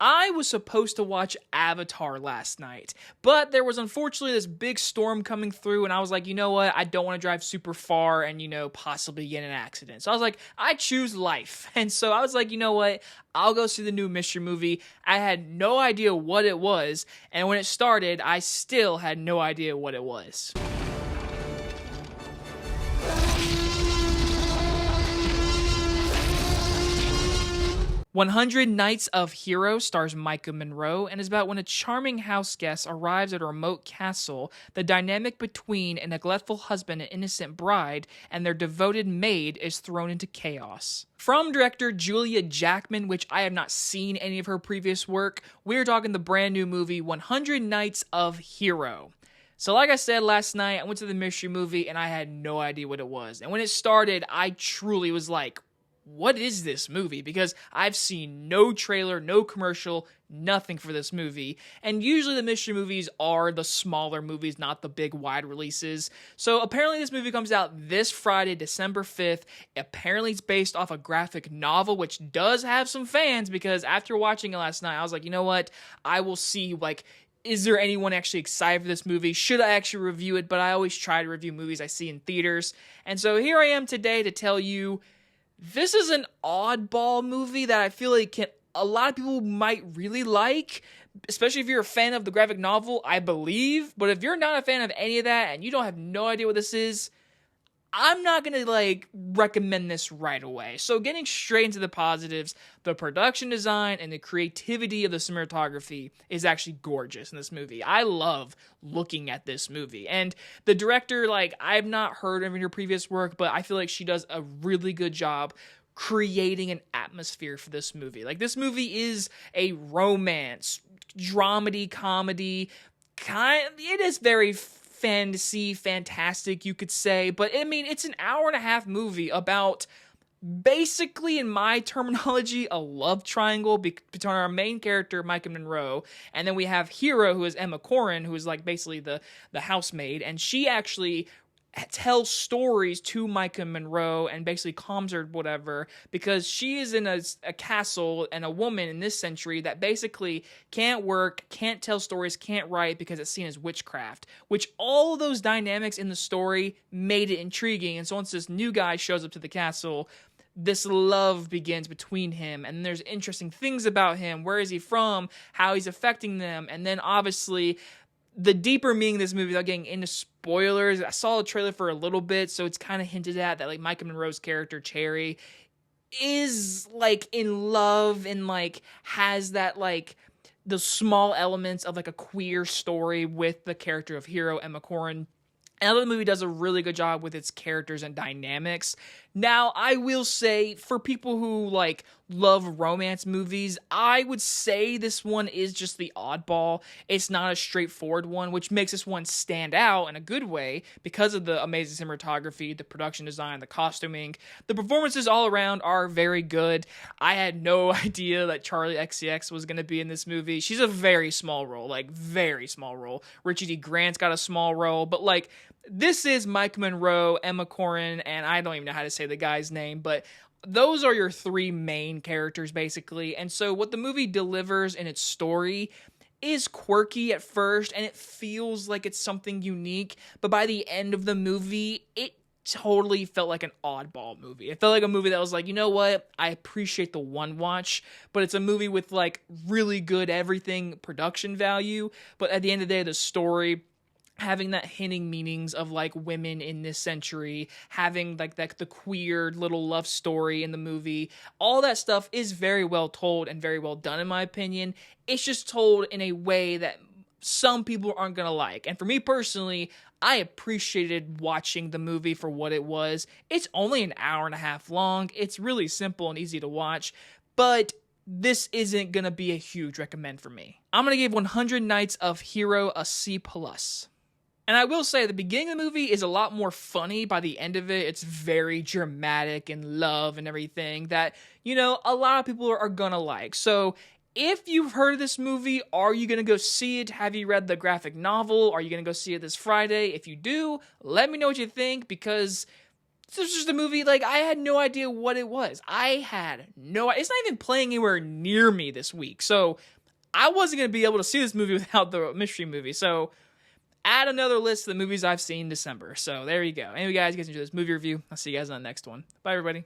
I was supposed to watch Avatar last night, but there was unfortunately this big storm coming through, and I was like, you know what? I don't want to drive super far and, possibly get in an accident. So I was like, I choose life. And so I was like, you know what? I'll go see the new mystery movie. I had no idea what it was, and when it started, I still had no idea what it was. 100 Nights of Hero stars Micah Monroe and is about when a charming house guest arrives at a remote castle, the dynamic between a neglectful husband and innocent bride and their devoted maid is thrown into chaos. From director Julia Jackman, which I have not seen any of her previous work, we're talking the brand new movie 100 Nights of Hero. So like I said last night, I went to the mystery movie and I had no idea what it was. And when it started, I truly was like, what is this movie? Because I've seen no trailer, no commercial, nothing for this movie. And usually the mystery movies are the smaller movies, not the big wide releases. So apparently this movie comes out this Friday, December 5th. Apparently it's based off a graphic novel, which does have some fans, because after watching it last night, I was like, you know what? I will see, is there anyone actually excited for this movie? Should I actually review it? But I always try to review movies I see in theaters. And so here I am today to tell you, this is an oddball movie that I feel like a lot of people might really like, especially if you're a fan of the graphic novel, I believe. But if you're not a fan of any of that and you don't have no idea what this is, I'm not going to recommend this right away. So getting straight into the positives, the production design and the creativity of the cinematography is actually gorgeous in this movie. I love looking at this movie. And the director, I've not heard of her previous work, but I feel like she does a really good job creating an atmosphere for this movie. This movie is a romance, dramedy, comedy, it is very fantasy, fantastic, you could say, but it's an hour and a half movie about basically, in my terminology, a love triangle between our main character, Micah Monroe, and then we have Hero, who is Emma Corrin, who is basically the housemaid, and she actually tells stories to Micah Monroe and basically calms her, whatever, because she is in a castle and a woman in this century that basically can't work, can't tell stories, can't write because it's seen as witchcraft, which all of those dynamics in the story made it intriguing. And so once this new guy shows up to the castle, this love begins between him, and there's interesting things about him. Where is he from? How he's affecting them. And then obviously the deeper meaning of this movie, without getting into spoilers, I saw a trailer for a little bit, so it's kind of hinted at that Micah Monroe's character, Cherry, is in love and has that the small elements of a queer story with the character of Hero, Emma Corrin. And the movie does a really good job with its characters and dynamics. Now, I will say, for people who love romance movies, I would say this one is just the oddball. It's not a straightforward one, which makes this one stand out in a good way because of the amazing cinematography, the production design, the costuming. The performances all around are very good. I had no idea that Charlie XCX was going to be in this movie. She's a very small role, very small role. Richie D. Grant's got a small role, but this is Mike Monroe, Emma Corrin, and I don't even know how to say the guy's name, but those are your three main characters, basically. And so what the movie delivers in its story is quirky at first, and it feels like it's something unique, but by the end of the movie, it totally felt like an oddball movie. It felt like a movie that was you know what? I appreciate the one watch, but it's a movie with really good everything production value, but at the end of the day, the story, having that hinting meanings of women in this century, having the queer little love story in the movie, all that stuff is very well told and very well done in my opinion. It's just told in a way that some people aren't gonna like. And for me personally, I appreciated watching the movie for what it was. It's only an hour and a half long. It's really simple and easy to watch, but this isn't gonna be a huge recommend for me. I'm gonna give 100 Nights of Hero a C+. And I will say, the beginning of the movie is a lot more funny. By the end of it, it's very dramatic and love and everything that, a lot of people are gonna like. So if you've heard of this movie, are you gonna go see it? Have you read the graphic novel? Are you gonna go see it this Friday? If you do, let me know what you think, because This was just a movie, like, I had no idea what it was. It's not even playing anywhere near me this week. So I wasn't going to be able to see this movie without the mystery movie. So add another list of the movies I've seen in December. So there you go. Anyway, guys, you guys enjoy this movie review. I'll see you guys on the next one. Bye, everybody.